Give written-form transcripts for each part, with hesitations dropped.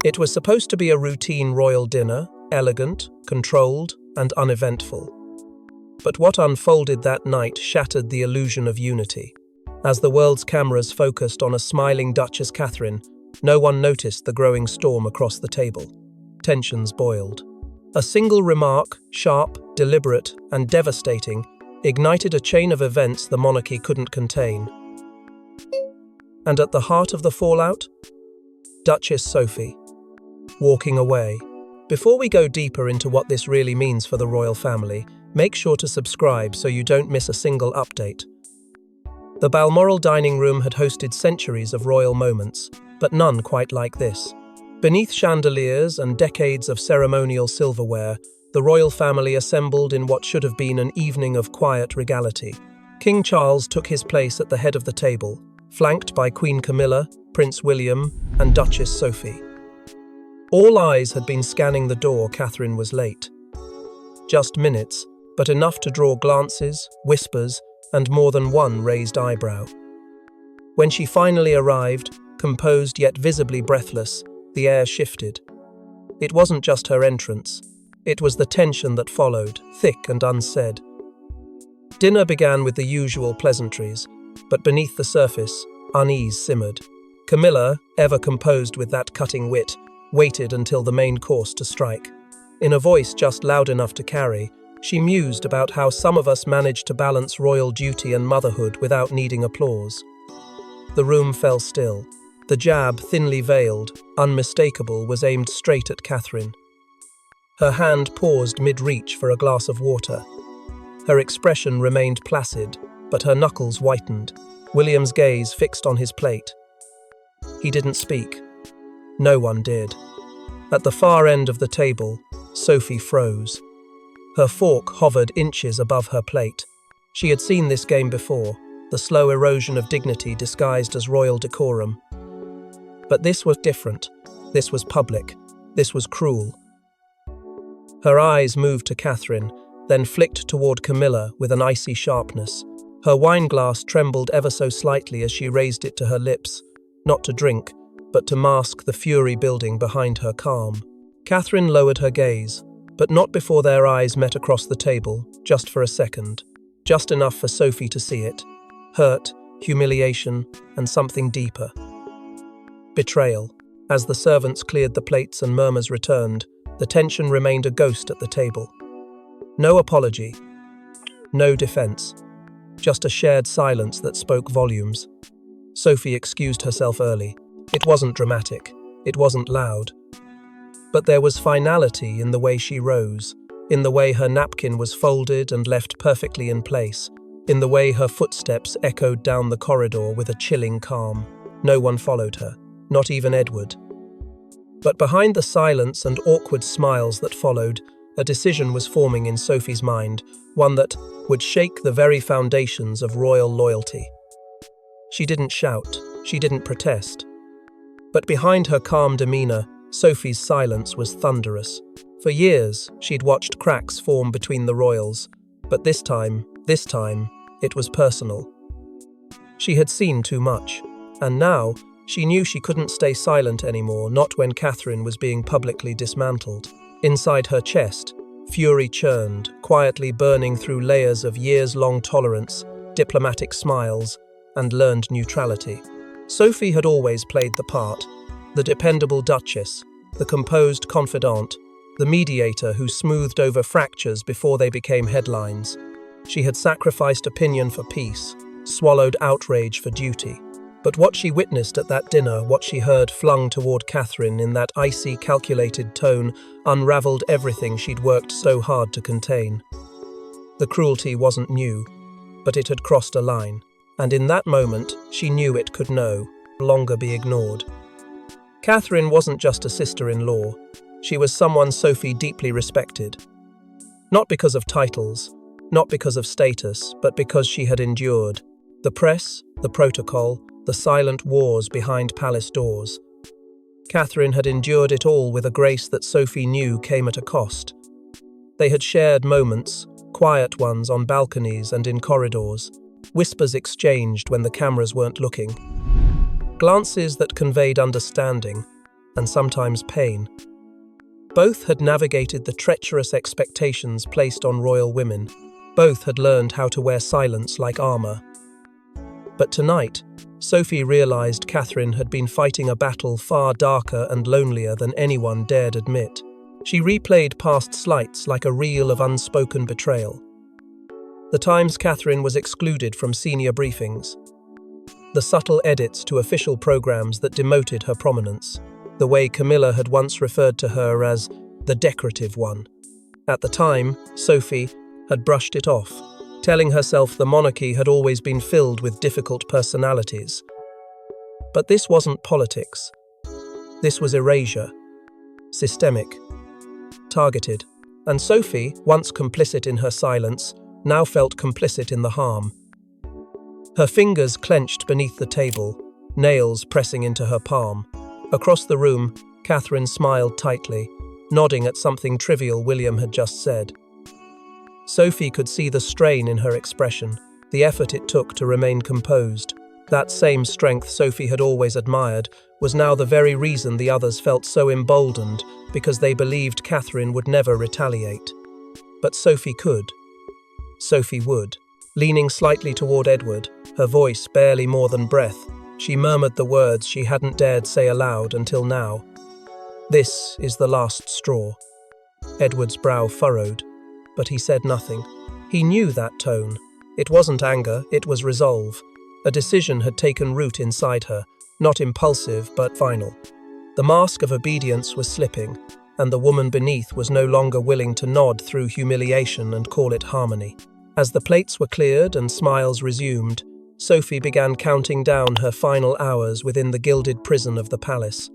It was supposed to be a routine royal dinner, elegant, controlled, and uneventful. But what unfolded that night shattered the illusion of unity. As the world's cameras focused on a smiling Duchess Catherine, no one noticed the growing storm across the table. Tensions boiled. A single remark, sharp, deliberate, and devastating, ignited a chain of events the monarchy couldn't contain. And at the heart of the fallout? Duchess Sophie. Walking away. Before we go deeper into what this really means for the royal family, make sure to subscribe so you don't miss a single update. The Balmoral dining room had hosted centuries of royal moments, but none quite like this. Beneath chandeliers and decades of ceremonial silverware, the royal family assembled in what should have been an evening of quiet regality. King Charles took his place at the head of the table, flanked by Queen Camilla, Prince William, and Duchess Sophie. All eyes had been scanning the door. Catherine was late. Just minutes, but enough to draw glances, whispers, and more than one raised eyebrow. When she finally arrived, composed yet visibly breathless, the air shifted. It wasn't just her entrance. It was the tension that followed, thick and unsaid. Dinner began with the usual pleasantries, but beneath the surface, unease simmered. Camilla, ever composed with that cutting wit, waited until the main course to strike. In a voice just loud enough to carry, she mused about how some of us managed to balance royal duty and motherhood without needing applause. The room fell still. The jab, thinly veiled, unmistakable, was aimed straight at Catherine. Her hand paused mid-reach for a glass of water. Her expression remained placid, but her knuckles whitened, William's gaze fixed on his plate. He didn't speak. No one did. At the far end of the table, Sophie froze. Her fork hovered inches above her plate. She had seen this game before, the slow erosion of dignity disguised as royal decorum. But this was different. This was public. This was cruel. Her eyes moved to Catherine, then flicked toward Camilla with an icy sharpness. Her wineglass trembled ever so slightly as she raised it to her lips, not to drink, but to mask the fury building behind her calm. Catherine lowered her gaze, but not before their eyes met across the table, just for a second. Just enough for Sophie to see it. Hurt, humiliation, and something deeper. Betrayal. As the servants cleared the plates and murmurs returned, the tension remained a ghost at the table. No apology. No defense. Just a shared silence that spoke volumes. Sophie excused herself early. It wasn't dramatic. It wasn't loud. But there was finality in the way she rose, in the way her napkin was folded and left perfectly in place, in the way her footsteps echoed down the corridor with a chilling calm. No one followed her, not even Edward. But behind the silence and awkward smiles that followed, a decision was forming in Sophie's mind, one that would shake the very foundations of royal loyalty. She didn't shout, she didn't protest. But behind her calm demeanor, Sophie's silence was thunderous. For years, she'd watched cracks form between the royals, but this time, it was personal. She had seen too much, and now she knew she couldn't stay silent anymore, not when Catherine was being publicly dismantled. Inside her chest, fury churned, quietly burning through layers of years-long tolerance, diplomatic smiles, and learned neutrality. Sophie had always played the part, the dependable duchess, the composed confidant, the mediator who smoothed over fractures before they became headlines. She had sacrificed opinion for peace, swallowed outrage for duty. But what she witnessed at that dinner, what she heard flung toward Catherine in that icy, calculated tone, unraveled everything she'd worked so hard to contain. The cruelty wasn't new, but it had crossed a line, and in that moment, she knew it could no longer be ignored. Catherine wasn't just a sister-in-law. She was someone Sophie deeply respected. Not because of titles, not because of status, but because she had endured. The press, the protocol, the silent wars behind palace doors. Catherine had endured it all with a grace that Sophie knew came at a cost. They had shared moments, quiet ones on balconies and in corridors, whispers exchanged when the cameras weren't looking. Glances that conveyed understanding, and sometimes pain. Both had navigated the treacherous expectations placed on royal women. Both had learned how to wear silence like armor. But tonight, Sophie realized Catherine had been fighting a battle far darker and lonelier than anyone dared admit. She replayed past slights like a reel of unspoken betrayal. The times Catherine was excluded from senior briefings, the subtle edits to official programs that demoted her prominence, the way Camilla had once referred to her as the decorative one. At the time, Sophie had brushed it off, telling herself the monarchy had always been filled with difficult personalities. But this wasn't politics. This was erasure. Systemic. Targeted. And Sophie, once complicit in her silence, now felt complicit in the harm. Her fingers clenched beneath the table, nails pressing into her palm. Across the room, Catherine smiled tightly, nodding at something trivial William had just said. Sophie could see the strain in her expression, the effort it took to remain composed. That same strength Sophie had always admired was now the very reason the others felt so emboldened, because they believed Catherine would never retaliate. But Sophie could. Sophie would. Leaning slightly toward Edward, her voice barely more than breath, she murmured the words she hadn't dared say aloud until now. "This is the last straw." Edward's brow furrowed, but he said nothing. He knew that tone. It wasn't anger, it was resolve. A decision had taken root inside her, not impulsive but final. The mask of obedience was slipping, and the woman beneath was no longer willing to nod through humiliation and call it harmony. As the plates were cleared and smiles resumed, Sophie began counting down her final hours within the gilded prison of the palace.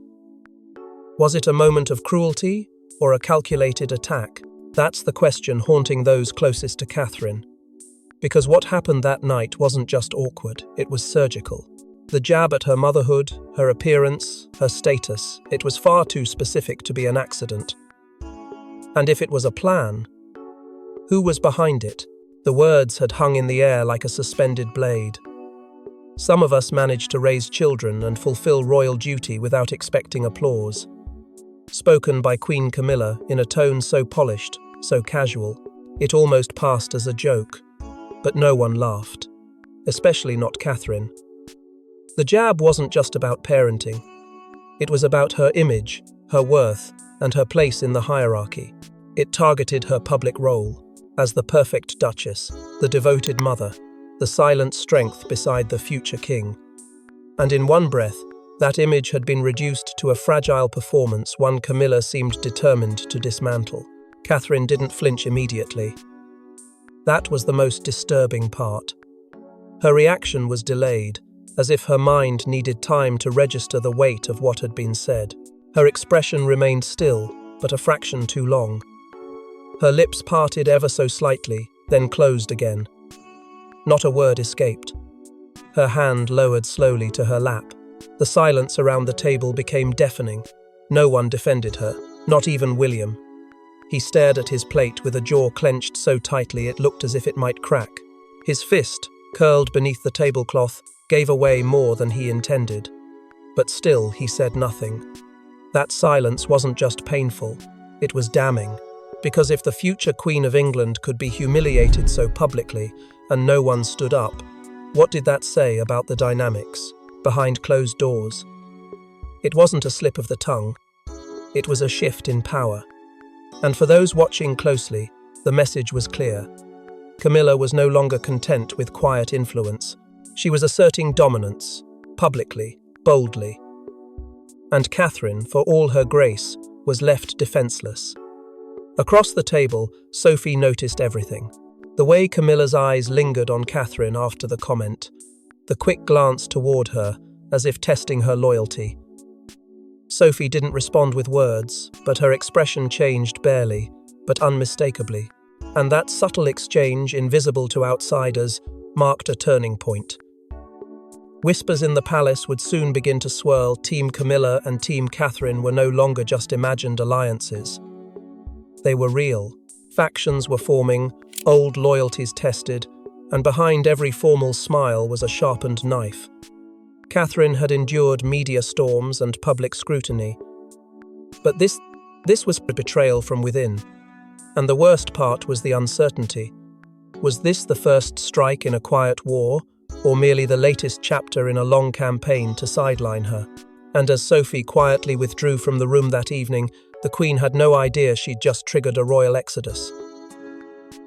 Was it a moment of cruelty or a calculated attack? That's the question haunting those closest to Catherine. Because what happened that night wasn't just awkward, it was surgical. The jab at her motherhood, her appearance, her status, it was far too specific to be an accident. And if it was a plan, who was behind it? The words had hung in the air like a suspended blade. Some of us managed to raise children and fulfill royal duty without expecting applause. Spoken by Queen Camilla in a tone so polished, so casual, it almost passed as a joke. But no one laughed, especially not Catherine. The jab wasn't just about parenting. It was about her image, her worth, and her place in the hierarchy. It targeted her public role as the perfect duchess, the devoted mother, the silent strength beside the future king. And in one breath, that image had been reduced to a fragile performance one Camilla seemed determined to dismantle. Catherine didn't flinch immediately. That was the most disturbing part. Her reaction was delayed, as if her mind needed time to register the weight of what had been said. Her expression remained still, but a fraction too long. Her lips parted ever so slightly, then closed again. Not a word escaped. Her hand lowered slowly to her lap. The silence around the table became deafening. No one defended her, not even William. He stared at his plate with a jaw clenched so tightly it looked as if it might crack. His fist, curled beneath the tablecloth, gave away more than he intended. But still, he said nothing. That silence wasn't just painful, it was damning. Because if the future Queen of England could be humiliated so publicly and no one stood up, what did that say about the dynamics behind closed doors? It wasn't a slip of the tongue. It was a shift in power. And for those watching closely, the message was clear. Camilla was no longer content with quiet influence. She was asserting dominance, publicly, boldly. And Catherine, for all her grace, was left defenseless. Across the table, Sophie noticed everything. The way Camilla's eyes lingered on Catherine after the comment, the quick glance toward her, as if testing her loyalty. Sophie didn't respond with words, but her expression changed barely, but unmistakably. And that subtle exchange, invisible to outsiders, marked a turning point. Whispers in the palace would soon begin to swirl. Team Camilla and Team Catherine were no longer just imagined alliances. They were real. Factions were forming, old loyalties tested, and behind every formal smile was a sharpened knife. Catherine had endured media storms and public scrutiny, But this was betrayal from within. And the worst part was the uncertainty. Was this the first strike in a quiet war, or merely the latest chapter in a long campaign to sideline her? And as Sophie quietly withdrew from the room that evening, the Queen had no idea she'd just triggered a royal exodus.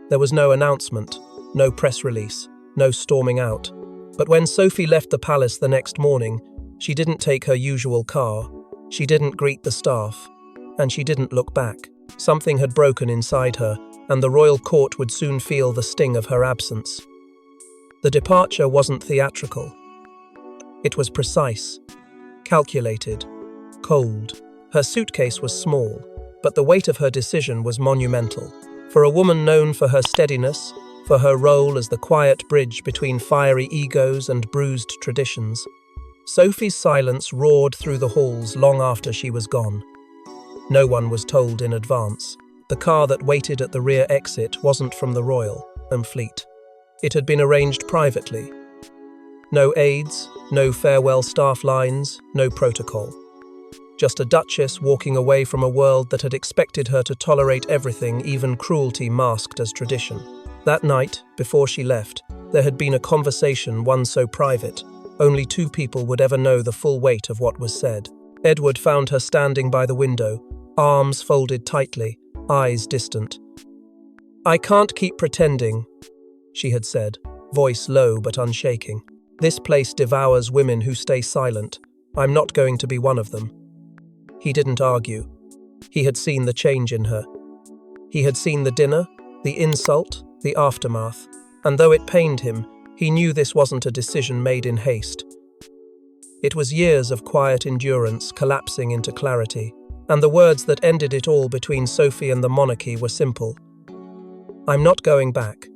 There was no announcement, no press release, no storming out. But when Sophie left the palace the next morning, she didn't take her usual car, she didn't greet the staff, and she didn't look back. Something had broken inside her, and the royal court would soon feel the sting of her absence. The departure wasn't theatrical. It was precise, calculated, cold. Her suitcase was small, but the weight of her decision was monumental. For a woman known for her steadiness, for her role as the quiet bridge between fiery egos and bruised traditions, Sophie's silence roared through the halls long after she was gone. No one was told in advance. The car that waited at the rear exit wasn't from the royal fleet. It had been arranged privately. No aides, no farewell staff lines, no protocol. Just a duchess walking away from a world that had expected her to tolerate everything, even cruelty masked as tradition. That night, before she left, there had been a conversation, one so private, only two people would ever know the full weight of what was said. Edward found her standing by the window, arms folded tightly, eyes distant. "I can't keep pretending," she had said, voice low but unshaking. "This place devours women who stay silent. I'm not going to be one of them." He didn't argue. He had seen the change in her. He had seen the dinner, the insult, the aftermath, and though it pained him, he knew this wasn't a decision made in haste. It was years of quiet endurance collapsing into clarity, and the words that ended it all between Sophie and the monarchy were simple. "I'm not going back."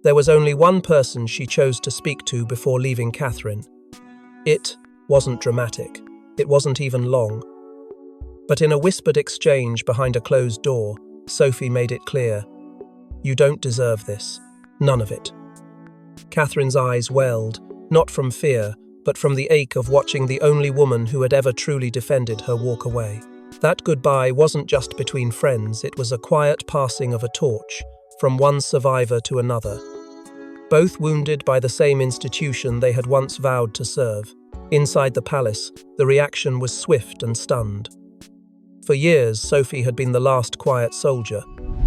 There was only one person she chose to speak to before leaving Catherine. It wasn't dramatic. It wasn't even long. But in a whispered exchange behind a closed door, Sophie made it clear, "You don't deserve this. None of it." Catherine's eyes welled, not from fear, but from the ache of watching the only woman who had ever truly defended her walk away. That goodbye wasn't just between friends, it was a quiet passing of a torch, from one survivor to another. Both wounded by the same institution they had once vowed to serve. Inside the palace, the reaction was swift and stunned. For years, Sophie had been the last quiet soldier,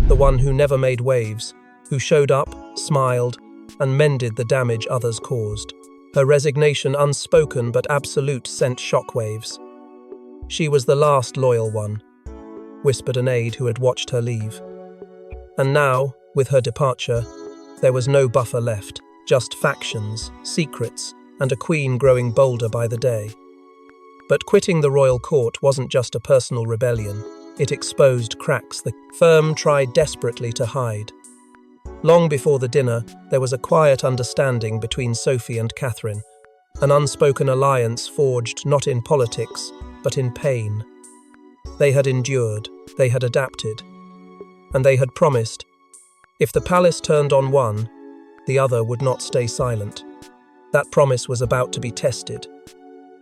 the one who never made waves, who showed up, smiled, and mended the damage others caused. Her resignation, unspoken but absolute, sent shockwaves. "She was the last loyal one," whispered an aide who had watched her leave. And now, with her departure, there was no buffer left, just factions, secrets, and a queen growing bolder by the day. But quitting the royal court wasn't just a personal rebellion. It exposed cracks the firm tried desperately to hide. Long before the dinner, there was a quiet understanding between Sophie and Catherine, an unspoken alliance forged not in politics, but in pain. They had endured, they had adapted, and they had promised, if the palace turned on one, the other would not stay silent. That promise was about to be tested.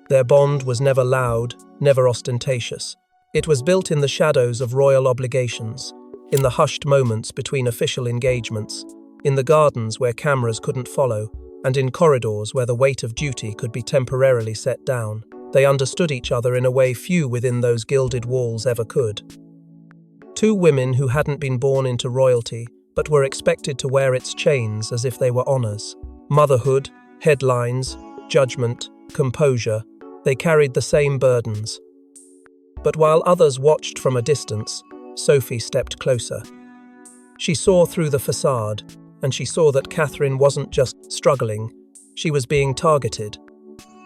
Their bond was never loud, never ostentatious. It was built in the shadows of royal obligations, in the hushed moments between official engagements, in the gardens where cameras couldn't follow, and in corridors where the weight of duty could be temporarily set down. They understood each other in a way few within those gilded walls ever could. Two women who hadn't been born into royalty, but were expected to wear its chains as if they were honors. Motherhood, headlines, judgment, composure, they carried the same burdens. But while others watched from a distance, Sophie stepped closer. She saw through the facade, and she saw that Catherine wasn't just struggling, she was being targeted.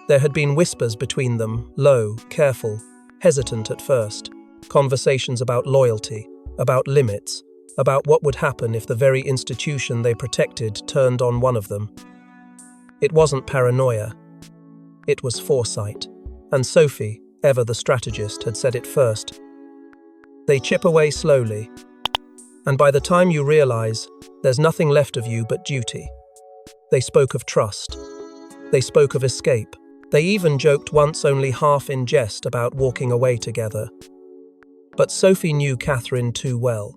There had been whispers between them, low, careful, hesitant at first. Conversations about loyalty, about limits, about what would happen if the very institution they protected turned on one of them. It wasn't paranoia. It was foresight. And Sophie, ever the strategist, had said it first. They chip away slowly, and by the time you realize, there's nothing left of you but duty. They spoke of trust. They spoke of escape. They even joked once only half in jest about walking away together. But Sophie knew Catherine too well.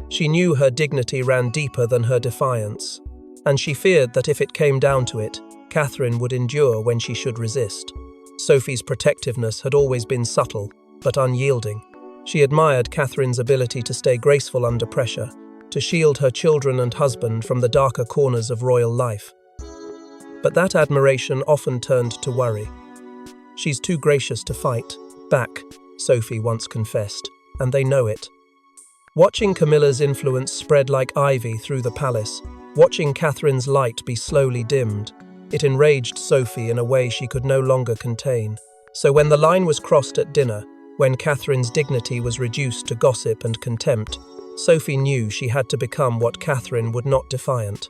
She knew her dignity ran deeper than her defiance, and she feared that if it came down to it, Catherine would endure when she should resist. Sophie's protectiveness had always been subtle, but unyielding. She admired Catherine's ability to stay graceful under pressure, to shield her children and husband from the darker corners of royal life. But that admiration often turned to worry. "She's too gracious to fight back," Sophie once confessed, and they know it. Watching Camilla's influence spread like ivy through the palace, watching Catherine's light be slowly dimmed, it enraged Sophie in a way she could no longer contain. So when the line was crossed at dinner, when Catherine's dignity was reduced to gossip and contempt, Sophie knew she had to become what Catherine would not defiant.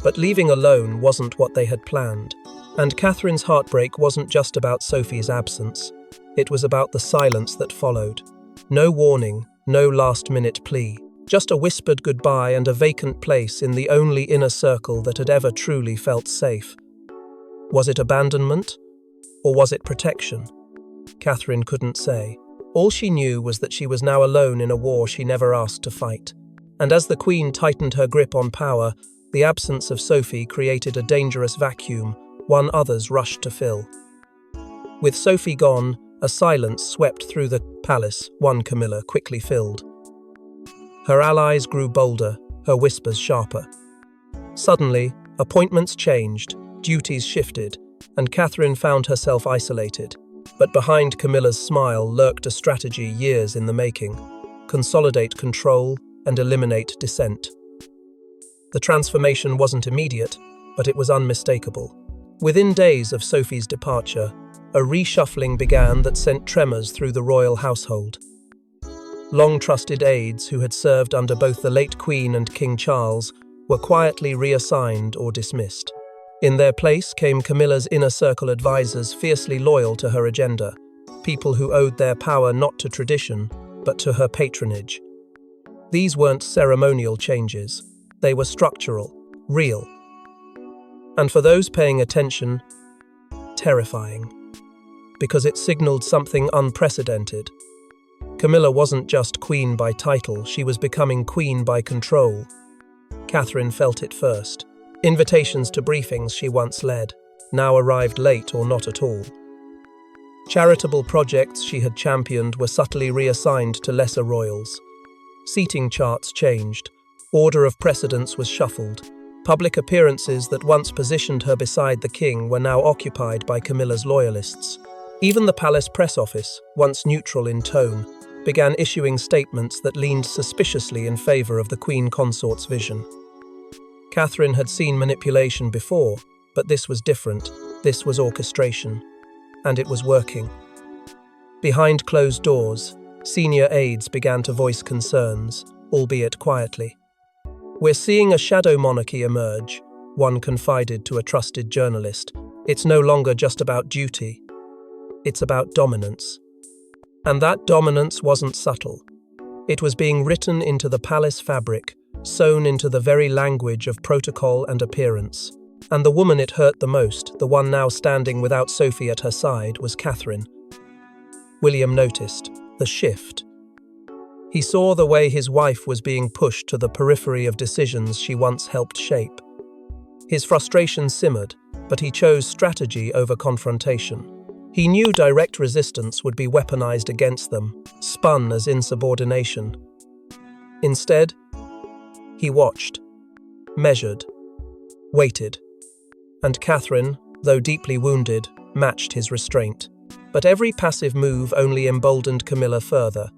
But leaving alone wasn't what they had planned, and Catherine's heartbreak wasn't just about Sophie's absence. It was about the silence that followed. No warning, no last-minute plea, just a whispered goodbye and a vacant place in the only inner circle that had ever truly felt safe. Was it abandonment? Or was it protection? Catherine couldn't say. All she knew was that she was now alone in a war she never asked to fight. And as the Queen tightened her grip on power, the absence of Sophie created a dangerous vacuum, one others rushed to fill. With Sophie gone, a silence swept through the palace, one Camilla quickly filled. Her allies grew bolder, her whispers sharper. Suddenly, appointments changed, duties shifted, and Catherine found herself isolated. But behind Camilla's smile lurked a strategy years in the making: consolidate control and eliminate dissent. The transformation wasn't immediate, but it was unmistakable. Within days of Sophie's departure, a reshuffling began that sent tremors through the royal household. Long-trusted aides who had served under both the late Queen and King Charles were quietly reassigned or dismissed. In their place came Camilla's inner circle advisors fiercely loyal to her agenda, people who owed their power not to tradition, but to her patronage. These weren't ceremonial changes, they were structural, real. And for those paying attention, terrifying. Because it signaled something unprecedented. Camilla wasn't just queen by title, she was becoming queen by control. Catherine felt it first. Invitations to briefings she once led now arrived late or not at all. Charitable projects she had championed were subtly reassigned to lesser royals. Seating charts changed, order of precedence was shuffled. Public appearances that once positioned her beside the king were now occupied by Camilla's loyalists. Even the palace press office, once neutral in tone, began issuing statements that leaned suspiciously in favor of the queen consort's vision. Catherine had seen manipulation before, but this was different. This was orchestration. And it was working. Behind closed doors, senior aides began to voice concerns, albeit quietly. "We're seeing a shadow monarchy emerge," one confided to a trusted journalist. "It's no longer just about duty. It's about dominance." And that dominance wasn't subtle. It was being written into the palace fabric, sewn into the very language of protocol and appearance. And the woman it hurt the most, the one now standing without Sophie at her side, was Catherine. William noticed the shift. He saw the way his wife was being pushed to the periphery of decisions she once helped shape. His frustration simmered, but he chose strategy over confrontation. He knew direct resistance would be weaponized against them, spun as insubordination. Instead, he watched, measured, waited. And Catherine, though deeply wounded, matched his restraint. But every passive move only emboldened Camilla further.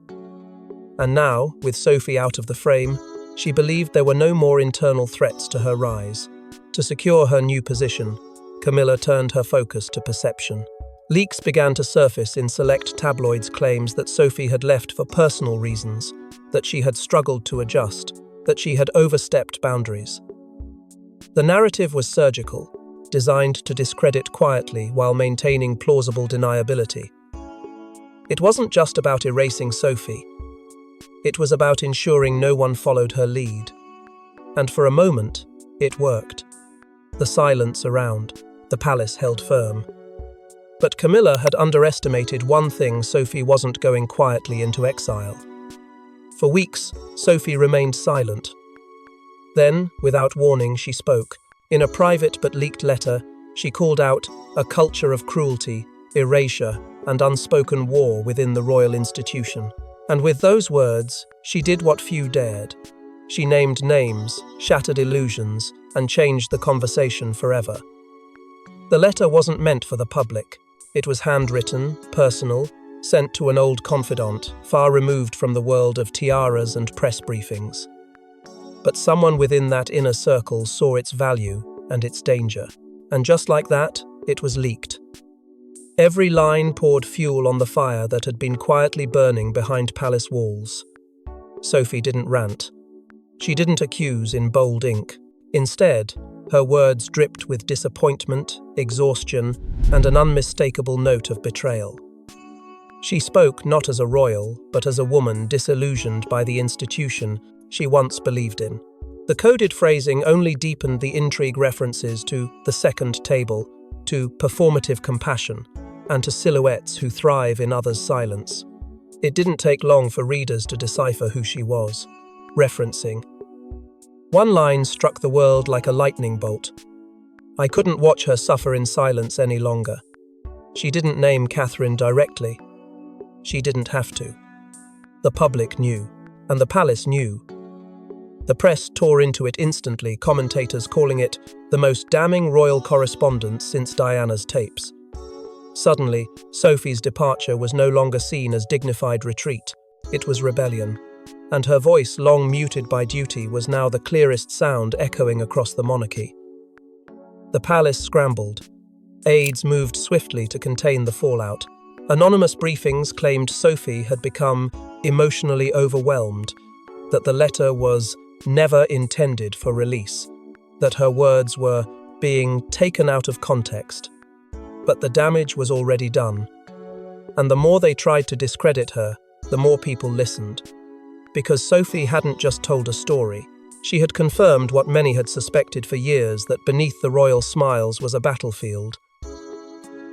And now, with Sophie out of the frame, she believed there were no more internal threats to her rise. To secure her new position, Camilla turned her focus to perception. Leaks began to surface in select tabloids' claims that Sophie had left for personal reasons, that she had struggled to adjust, that she had overstepped boundaries. The narrative was surgical, designed to discredit quietly while maintaining plausible deniability. It wasn't just about erasing Sophie. It was about ensuring no one followed her lead. And for a moment, it worked. The silence around the palace held firm. But Camilla had underestimated one thing: Sophie wasn't going quietly into exile. For weeks, Sophie remained silent. Then, without warning, she spoke. In a private but leaked letter, she called out a culture of cruelty, erasure, and unspoken war within the royal institution. And with those words, she did what few dared. She named names, shattered illusions, and changed the conversation forever. The letter wasn't meant for the public. It was handwritten, personal, sent to an old confidant, far removed from the world of tiaras and press briefings. But someone within that inner circle saw its value and its danger. And just like that, it was leaked. Every line poured fuel on the fire that had been quietly burning behind palace walls. Sophie didn't rant. She didn't accuse in bold ink. Instead, her words dripped with disappointment, exhaustion, and an unmistakable note of betrayal. She spoke not as a royal, but as a woman disillusioned by the institution she once believed in. The coded phrasing only deepened the intrigue: references to the second table, to performative compassion, and to silhouettes who thrive in others' silence. It didn't take long for readers to decipher who she was. Referencing. One line struck the world like a lightning bolt. I couldn't watch her suffer in silence any longer. She didn't name Catherine directly. She didn't have to. The public knew, and the palace knew. The press tore into it instantly, commentators calling it the most damning royal correspondence since Diana's tapes. Suddenly, Sophie's departure was no longer seen as dignified retreat. It was rebellion. And her voice, long muted by duty, was now the clearest sound echoing across the monarchy. The palace scrambled. Aides moved swiftly to contain the fallout. Anonymous briefings claimed Sophie had become emotionally overwhelmed, that the letter was never intended for release, that her words were being taken out of context. But the damage was already done. And the more they tried to discredit her, the more people listened. Because Sophie hadn't just told a story. She had confirmed what many had suspected for years, that beneath the royal smiles was a battlefield.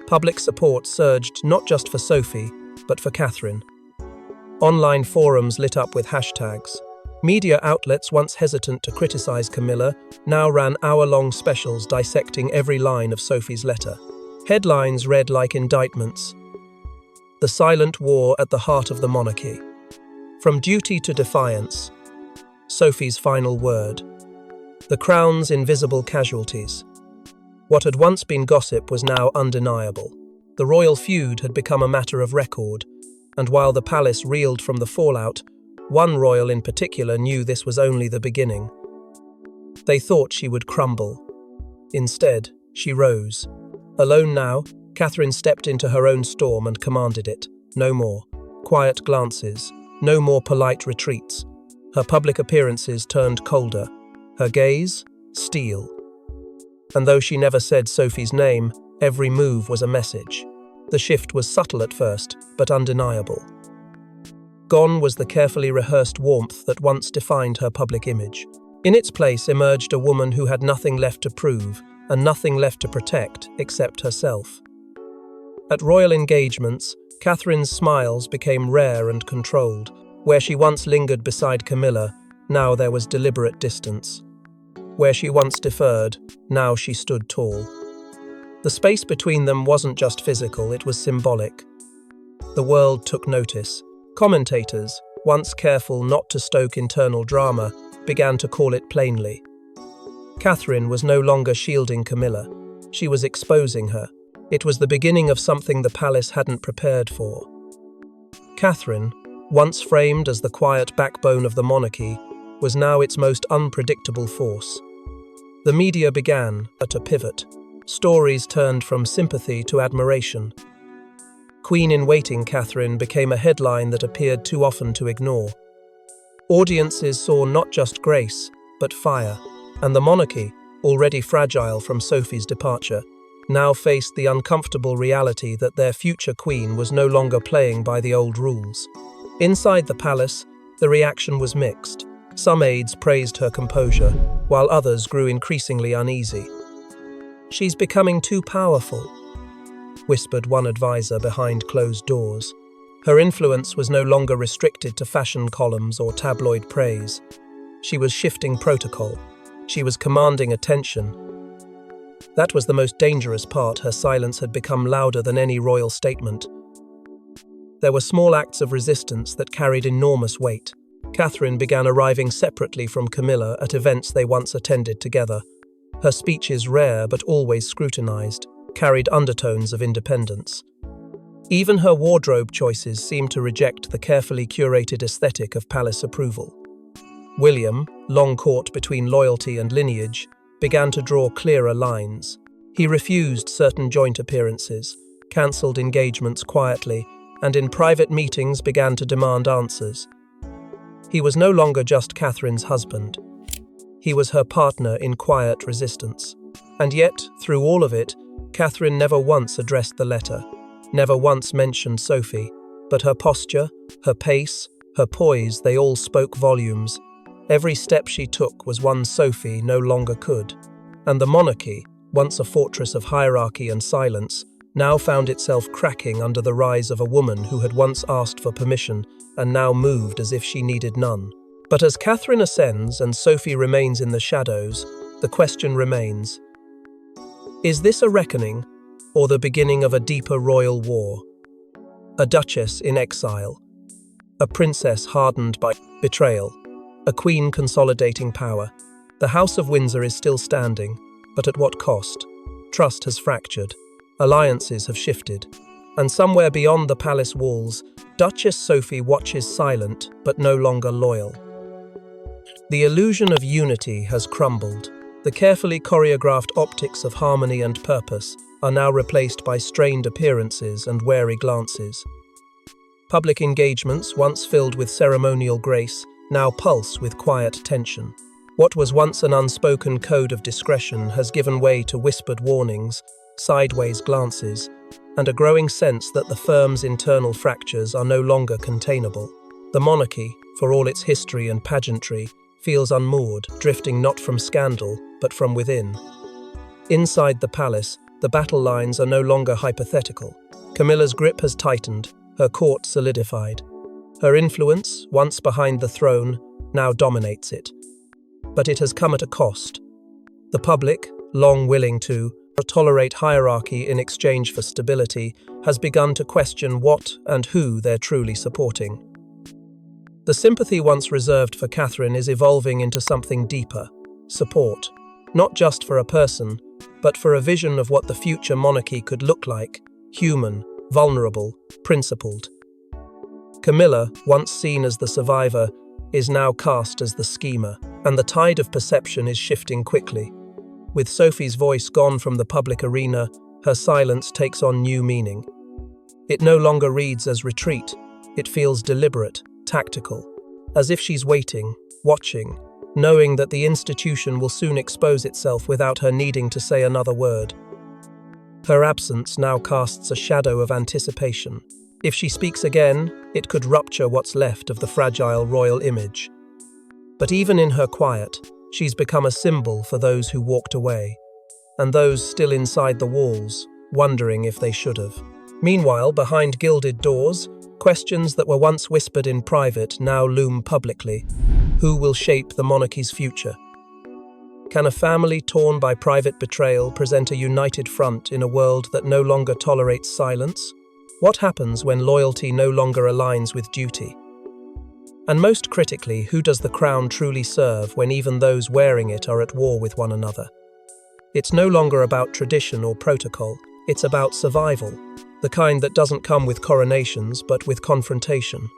Public support surged not just for Sophie, but for Catherine. Online forums lit up with hashtags. Media outlets, once hesitant to criticize Camilla, now ran hour-long specials dissecting every line of Sophie's letter. Headlines read like indictments. The silent war at the heart of the monarchy. From duty to defiance. Sophie's final word. The crown's invisible casualties. What had once been gossip was now undeniable. The royal feud had become a matter of record, and while the palace reeled from the fallout, one royal in particular knew this was only the beginning. They thought she would crumble. Instead, she rose. Alone now, Catherine stepped into her own storm and commanded it. No more quiet glances, no more polite retreats. Her public appearances turned colder, her gaze, steel. And though she never said Sophie's name, every move was a message. The shift was subtle at first, but undeniable. Gone was the carefully rehearsed warmth that once defined her public image. In its place emerged a woman who had nothing left to prove and nothing left to protect except herself. At royal engagements, Catherine's smiles became rare and controlled. Where she once lingered beside Camilla, now there was deliberate distance. Where she once deferred, now she stood tall. The space between them wasn't just physical, it was symbolic. The world took notice. Commentators, once careful not to stoke internal drama, began to call it plainly. Catherine was no longer shielding Camilla. She was exposing her. It was the beginning of something the palace hadn't prepared for. Catherine, once framed as the quiet backbone of the monarchy, was now its most unpredictable force. The media began at a pivot. Stories turned from sympathy to admiration. Queen-in-waiting Catherine became a headline that appeared too often to ignore. Audiences saw not just grace, but fire, and the monarchy, already fragile from Sophie's departure, now faced the uncomfortable reality that their future queen was no longer playing by the old rules. Inside the palace, the reaction was mixed. Some aides praised her composure, while others grew increasingly uneasy. She's becoming too powerful. whispered one advisor behind closed doors. Her influence was no longer restricted to fashion columns or tabloid praise. She was shifting protocol. She was commanding attention. That was the most dangerous part. Her silence had become louder than any royal statement. There were small acts of resistance that carried enormous weight. Catherine began arriving separately from Camilla at events they once attended together. Her speeches, rare but always scrutinized, carried undertones of independence. Even her wardrobe choices seemed to reject the carefully curated aesthetic of palace approval. William, long caught between loyalty and lineage, began to draw clearer lines. He refused certain joint appearances, cancelled engagements quietly, and in private meetings began to demand answers. He was no longer just Catherine's husband. He was her partner in quiet resistance. And yet, through all of it, Catherine never once addressed the letter, never once mentioned Sophie, but her posture, her pace, her poise, they all spoke volumes. Every step she took was one Sophie no longer could. And the monarchy, once a fortress of hierarchy and silence, now found itself cracking under the rise of a woman who had once asked for permission and now moved as if she needed none. But as Catherine ascends and Sophie remains in the shadows, the question remains: is this a reckoning, or the beginning of a deeper royal war? A duchess in exile, a princess hardened by betrayal, a queen consolidating power. The House of Windsor is still standing, but at what cost? Trust has fractured, alliances have shifted, and somewhere beyond the palace walls, Duchess Sophie watches silent but no longer loyal. The illusion of unity has crumbled. The carefully choreographed optics of harmony and purpose are now replaced by strained appearances and wary glances. Public engagements, once filled with ceremonial grace, now pulse with quiet tension. What was once an unspoken code of discretion has given way to whispered warnings, sideways glances, and a growing sense that the firm's internal fractures are no longer containable. The monarchy, for all its history and pageantry, feels unmoored, drifting not from scandal, but from within. Inside the palace, the battle lines are no longer hypothetical. Camilla's grip has tightened, her court solidified. Her influence, once behind the throne, now dominates it. But it has come at a cost. The public, long willing to tolerate hierarchy in exchange for stability, has begun to question what and who they're truly supporting. The sympathy once reserved for Catherine is evolving into something deeper: support, not just for a person, but for a vision of what the future monarchy could look like: human, vulnerable, principled. Camilla, once seen as the survivor, is now cast as the schemer, and the tide of perception is shifting quickly. With Sophie's voice gone from the public arena, her silence takes on new meaning. It no longer reads as retreat, it feels deliberate, tactical, as if she's waiting, watching, knowing that the institution will soon expose itself without her needing to say another word. Her absence now casts a shadow of anticipation. If she speaks again, it could rupture what's left of the fragile royal image. But even in her quiet, she's become a symbol for those who walked away, and those still inside the walls, wondering if they should have. Meanwhile, behind gilded doors, questions that were once whispered in private now loom publicly. Who will shape the monarchy's future? Can a family torn by private betrayal present a united front in a world that no longer tolerates silence? What happens when loyalty no longer aligns with duty? And most critically, who does the crown truly serve when even those wearing it are at war with one another? It's no longer about tradition or protocol, it's about survival, the kind that doesn't come with coronations but with confrontation.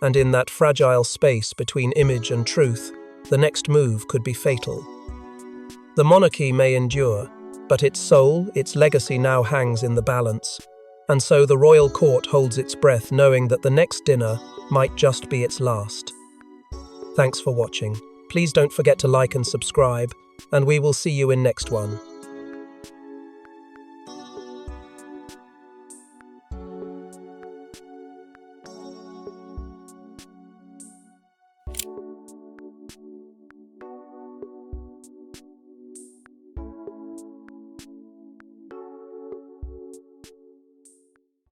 And in that fragile space between image and truth, the next move could be fatal. The monarchy may endure, but its soul, its legacy now hangs in the balance. And so the royal court holds its breath, knowing that the next dinner might just be its last. Thanks for watching. Please don't forget to like and subscribe, and we will see you in next one.